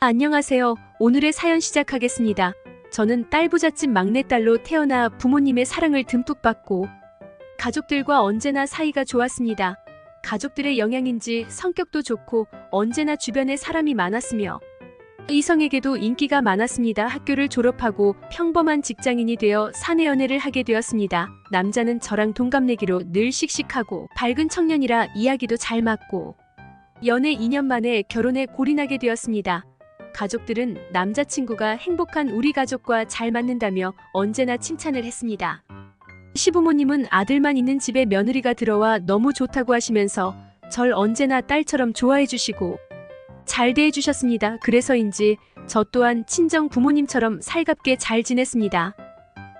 안녕하세요. 오늘의 사연 시작하겠습니다. 저는 딸부잣집 막내딸로 태어나 부모님의 사랑을 듬뿍 받고 가족들과 언제나 사이가 좋았습니다. 가족들의 영향인지 성격도 좋고 언제나 주변에 사람이 많았으며 이성에게도 인기가 많았습니다. 학교를 졸업하고 평범한 직장인이 되어 사내 연애를 하게 되었습니다. 남자는 저랑 동갑내기로 늘 씩씩하고 밝은 청년이라 이야기도 잘 맞고 연애 2년 만에 결혼에 골인하게 되었습니다. 가족들은 남자친구가 행복한 우리 가족과 잘 맞는다며 언제나 칭찬을 했습니다. 시부모님은 아들만 있는 집에 며느리가 들어와 너무 좋다고 하시면서 절 언제나 딸처럼 좋아해 주시고 잘 대해 주셨습니다. 그래서인지 저 또한 친정 부모님처럼 살갑게 잘 지냈습니다.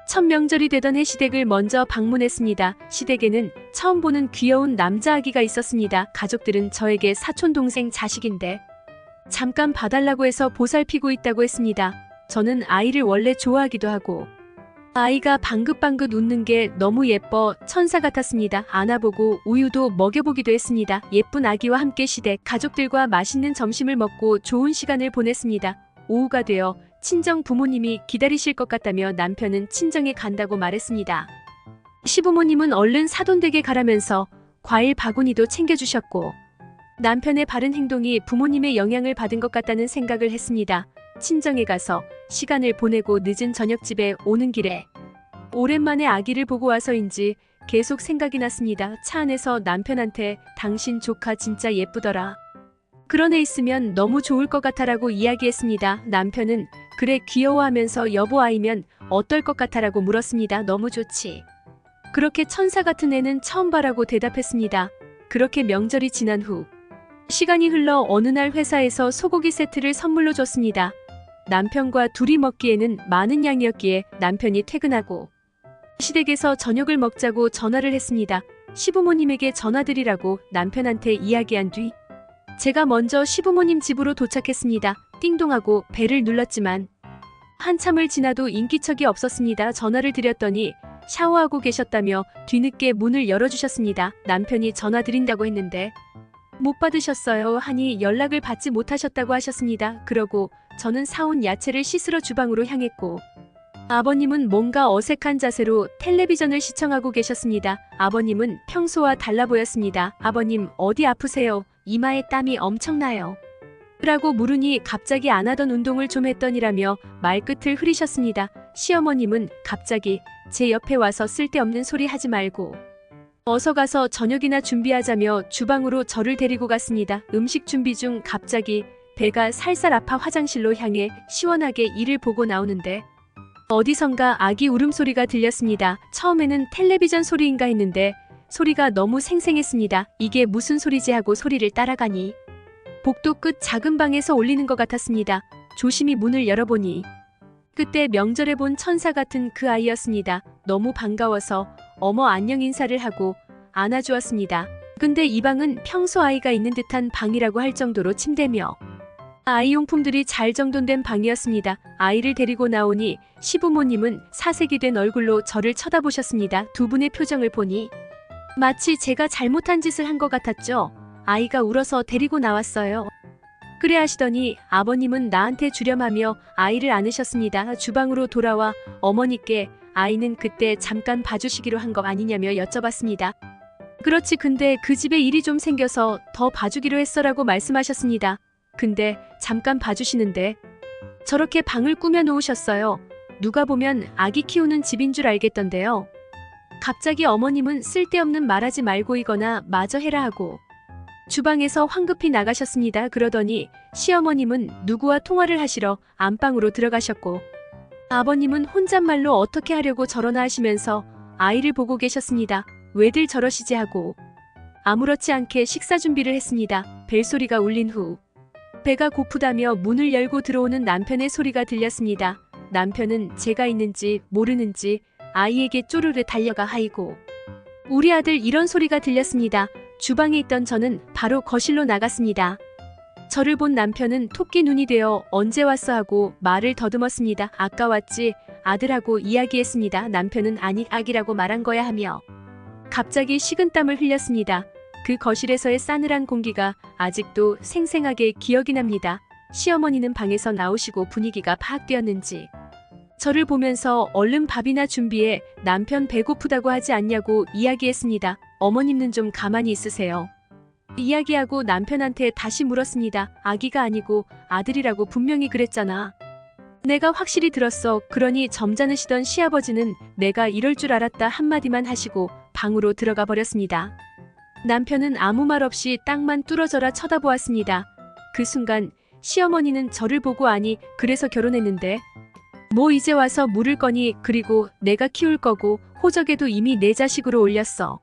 첫 명절이 되던 해 시댁을 먼저 방문했습니다. 시댁에는 처음 보는 귀여운 남자아기가 있었습니다. 가족들은 저에게 사촌동생 자식인데 잠깐 봐달라고 해서 보살피고 있다고 했습니다. 저는 아이를 원래 좋아하기도 하고 아이가 방긋방긋 웃는 게 너무 예뻐 천사 같았습니다. 안아보고 우유도 먹여보기도 했습니다. 예쁜 아기와 함께 시댁 가족들과 맛있는 점심을 먹고 좋은 시간을 보냈습니다. 오후가 되어 친정 부모님이 기다리실 것 같다며 남편은 친정에 간다고 말했습니다. 시부모님은 얼른 사돈댁에 가라면서 과일 바구니도 챙겨주셨고 남편의 바른 행동이 부모님의 영향을 받은 것 같다는 생각을 했습니다. 친정에 가서 시간을 보내고 늦은 저녁집에 오는 길에 오랜만에 아기를 보고 와서인지 계속 생각이 났습니다. 차 안에서 남편한테 당신 조카 진짜 예쁘더라. 그런 애 있으면 너무 좋을 것 같아라고 이야기했습니다. 남편은 그래 귀여워하면서 여보 아이면 어떨 것 같아라고 물었습니다. 너무 좋지. 그렇게 천사 같은 애는 처음 봐라고 대답했습니다. 그렇게 명절이 지난 후 시간이 흘러 어느 날 회사에서 소고기 세트를 선물로 줬습니다. 남편과 둘이 먹기에는 많은 양이었기에 남편이 퇴근하고 시댁에서 저녁을 먹자고 전화를 했습니다. 시부모님에게 전화드리라고 남편한테 이야기한 뒤 제가 먼저 시부모님 집으로 도착했습니다. 띵동하고 벨을 눌렀지만 한참을 지나도 인기척이 없었습니다. 전화를 드렸더니 샤워하고 계셨다며 뒤늦게 문을 열어주셨습니다. 남편이 전화 드린다고 했는데 못 받으셨어요 하니 연락을 받지 못하셨다고 하셨습니다. 그러고 저는 사온 야채를 씻으러 주방으로 향했고 아버님은 뭔가 어색한 자세로 텔레비전을 시청하고 계셨습니다. 아버님은 평소와 달라 보였습니다. 아버님 어디 아프세요? 이마에 땀이 엄청나요. 라고 물으니 갑자기 안 하던 운동을 좀 했더니라며 말끝을 흐리셨습니다. 시어머님은 갑자기 제 옆에 와서 쓸데없는 소리 하지 말고 어서 가서 저녁이나 준비하자며 주방으로 저를 데리고 갔습니다. 음식 준비 중 갑자기 배가 살살 아파 화장실로 향해 시원하게 이를 보고 나오는데 어디선가 아기 울음소리가 들렸습니다. 처음에는 텔레비전 소리인가 했는데 소리가 너무 생생했습니다. 이게 무슨 소리지 하고 소리를 따라가니 복도 끝 작은 방에서 울리는 것 같았습니다. 조심히 문을 열어보니 그때 명절에 본 천사 같은 그 아이였습니다. 너무 반가워서 어머 안녕 인사를 하고 안아주었습니다. 근데 이 방은 평소 아이가 있는 듯한 방이라고 할 정도로 침대며 아이용품들이 잘 정돈된 방이었습니다. 아이를 데리고 나오니 시부모님은 사색이 된 얼굴로 저를 쳐다보셨습니다. 두 분의 표정을 보니 마치 제가 잘못한 짓을 한 것 같았죠. 아이가 울어서 데리고 나왔어요. 그래 하시더니 아버님은 나한테 주렴하며 아이를 안으셨습니다. 주방으로 돌아와 어머니께 아이는 그때 잠깐 봐주시기로 한 거 아니냐며 여쭤봤습니다. 그렇지 근데 그 집에 일이 좀 생겨서 더 봐주기로 했어라고 말씀하셨습니다. 근데 잠깐 봐주시는데 저렇게 방을 꾸며 놓으셨어요. 누가 보면 아기 키우는 집인 줄 알겠던데요. 갑자기 어머님은 쓸데없는 말하지 말고 이거나 마저 해라 하고 주방에서 황급히 나가셨습니다. 그러더니 시어머님은 누구와 통화를 하시러 안방으로 들어가셨고 아버님은 혼잣말로 어떻게 하려고 저러나 하시면서 아이를 보고 계셨습니다. 왜들 저러시지 하고 아무렇지 않게 식사 준비를 했습니다. 벨소리가 울린 후 배가 고프다며 문을 열고 들어오는 남편의 소리가 들렸습니다. 남편은 제가 있는지 모르는지 아이에게 쪼르르 달려가 하이고 우리 아들 이런 소리가 들렸습니다. 주방에 있던 저는 바로 거실로 나갔습니다. 저를 본 남편은 토끼 눈이 되어 언제 왔어 하고 말을 더듬었습니다. 아까 왔지 아들하고 이야기했습니다. 남편은 아니 아기라고 말한 거야 하며 갑자기 식은땀을 흘렸습니다. 그 거실에서의 싸늘한 공기가 아직도 생생하게 기억이 납니다. 시어머니는 방에서 나오시고 분위기가 파악되었는지 저를 보면서 얼른 밥이나 준비해, 남편 배고프다고 하지 않냐고 이야기했습니다. 어머님은 좀 가만히 있으세요. 이야기하고 남편한테 다시 물었습니다. 아기가 아니고 아들이라고 분명히 그랬잖아. 내가 확실히 들었어. 그러니 점잖으시던 시아버지는 내가 이럴 줄 알았다 한마디만 하시고 방으로 들어가 버렸습니다. 남편은 아무 말 없이 땅만 뚫어져라 쳐다보았습니다. 그 순간 시어머니는 저를 보고, 아니 그래서 결혼했는데 뭐 이제 와서 물을 거니, 그리고 내가 키울 거고 호적에도 이미 내 자식으로 올렸어.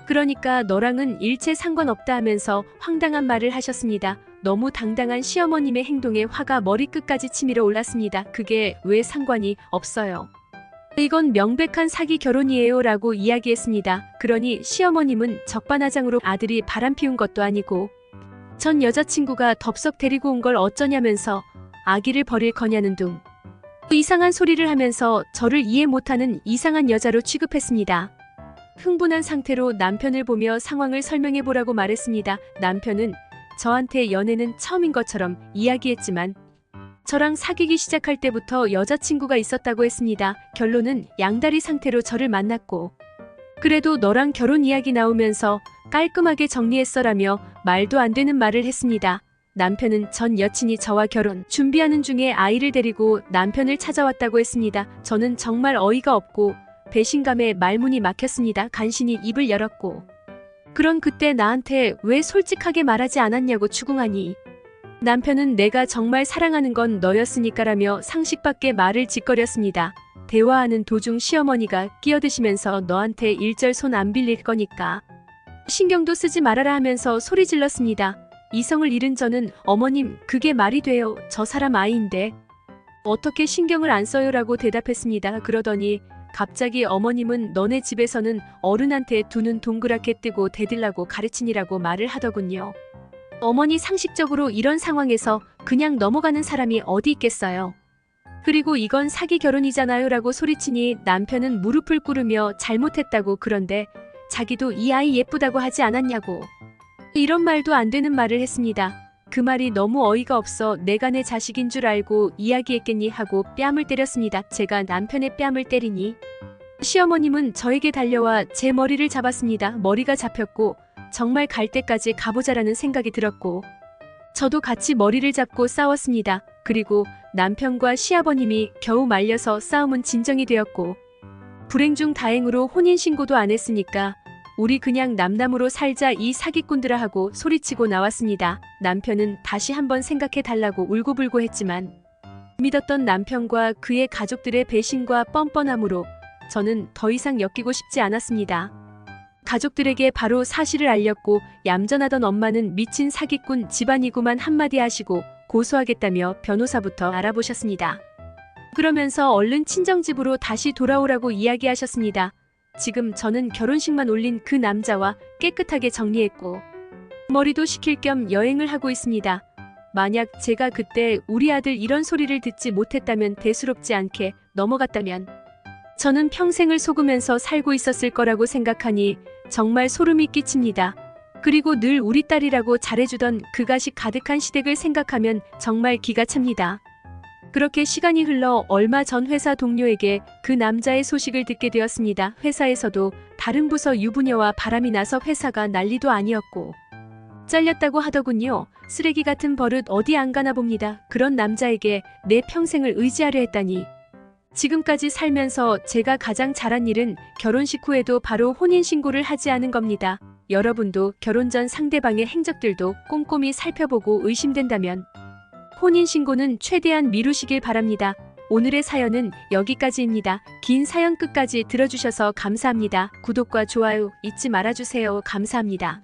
그러니까 너랑은 일체 상관없다 하면서 황당한 말을 하셨습니다. 너무 당당한 시어머님의 행동에 화가 머리끝까지 치밀어 올랐습니다. 그게 왜 상관이 없어요. 이건 명백한 사기 결혼이에요 라고 이야기했습니다. 그러니 시어머님은 적반하장으로 아들이 바람 피운 것도 아니고 전 여자친구가 덥석 데리고 온 걸 어쩌냐면서 아기를 버릴 거냐는 둥 이상한 소리를 하면서 저를 이해 못하는 이상한 여자로 취급했습니다. 흥분한 상태로 남편을 보며 상황을 설명해보라고 말했습니다. 남편은 저한테 연애는 처음인 것처럼 이야기했지만 저랑 사귀기 시작할 때부터 여자친구가 있었다고 했습니다. 결론은 양다리 상태로 저를 만났고 그래도 너랑 결혼 이야기 나오면서 깔끔하게 정리했어라며 말도 안 되는 말을 했습니다. 남편은 전 여친이 저와 결혼 준비하는 중에 아이를 데리고 남편을 찾아왔다고 했습니다. 저는 정말 어이가 없고 배신감에 말문이 막혔습니다. 간신히 입을 열었고 그런 그때 나한테 왜 솔직하게 말하지 않았냐고 추궁하니 남편은 내가 정말 사랑하는 건 너였으니까라며 상식밖에 말을 짓거렸습니다. 대화하는 도중 시어머니가 끼어드시면서 너한테 일절 손 안 빌릴 거니까 신경도 쓰지 말아라 하면서 소리 질렀습니다. 이성을 잃은 저는 어머님 그게 말이 돼요. 저 사람 아이인데 어떻게 신경을 안 써요 라고 대답했습니다. 그러더니 갑자기 어머님은 너네 집에서는 어른한테 두 눈 동그랗게 뜨고 대들라고 가르치니라고 말을 하더군요. 어머니 상식적으로 이런 상황에서 그냥 넘어가는 사람이 어디 있겠어요. 그리고 이건 사기 결혼이잖아요 라고 소리치니 남편은 무릎을 꿇으며 잘못했다고, 그런데 자기도 이 아이 예쁘다고 하지 않았냐고 이런 말도 안 되는 말을 했습니다. 그 말이 너무 어이가 없어 내가 내 자식인 줄 알고 이야기했겠니 하고 뺨을 때렸습니다. 제가 남편의 뺨을 때리니 시어머님은 저에게 달려와 제 머리를 잡았습니다. 머리가 잡혔고 정말 갈 때까지 가보자라는 생각이 들었고 저도 같이 머리를 잡고 싸웠습니다. 그리고 남편과 시아버님이 겨우 말려서 싸움은 진정이 되었고 불행 중 다행으로 혼인신고도 안 했으니까 우리 그냥 남남으로 살자 이 사기꾼들아 하고 소리치고 나왔습니다. 남편은 다시 한번 생각해 달라고 울고불고 했지만 믿었던 남편과 그의 가족들의 배신과 뻔뻔함으로 저는 더 이상 엮이고 싶지 않았습니다. 가족들에게 바로 사실을 알렸고 얌전하던 엄마는 미친 사기꾼 집안이구만 한마디 하시고 고소하겠다며 변호사부터 알아보셨습니다. 그러면서 얼른 친정집으로 다시 돌아오라고 이야기하셨습니다. 지금 저는 결혼식만 올린 그 남자와 깨끗하게 정리했고 머리도 식힐 겸 여행을 하고 있습니다. 만약 제가 그때 우리 아들 이런 소리를 듣지 못했다면, 대수롭지 않게 넘어갔다면 저는 평생을 속으면서 살고 있었을 거라고 생각하니 정말 소름이 끼칩니다. 그리고 늘 우리 딸이라고 잘해주던 그 가식 가득한 시댁을 생각하면 정말 기가 찹니다. 그렇게 시간이 흘러 얼마 전 회사 동료에게 그 남자의 소식을 듣게 되었습니다. 회사에서도 다른 부서 유부녀와 바람이 나서 회사가 난리도 아니었고 잘렸다고 하더군요. 쓰레기 같은 버릇 어디 안 가나 봅니다. 그런 남자에게 내 평생을 의지하려 했다니. 지금까지 살면서 제가 가장 잘한 일은 결혼식 후에도 바로 혼인신고를 하지 않은 겁니다. 여러분도 결혼 전 상대방의 행적들도 꼼꼼히 살펴보고 의심된다면 혼인신고는 최대한 미루시길 바랍니다. 오늘의 사연은 여기까지입니다. 긴 사연 끝까지 들어주셔서 감사합니다. 구독과 좋아요 잊지 말아주세요. 감사합니다.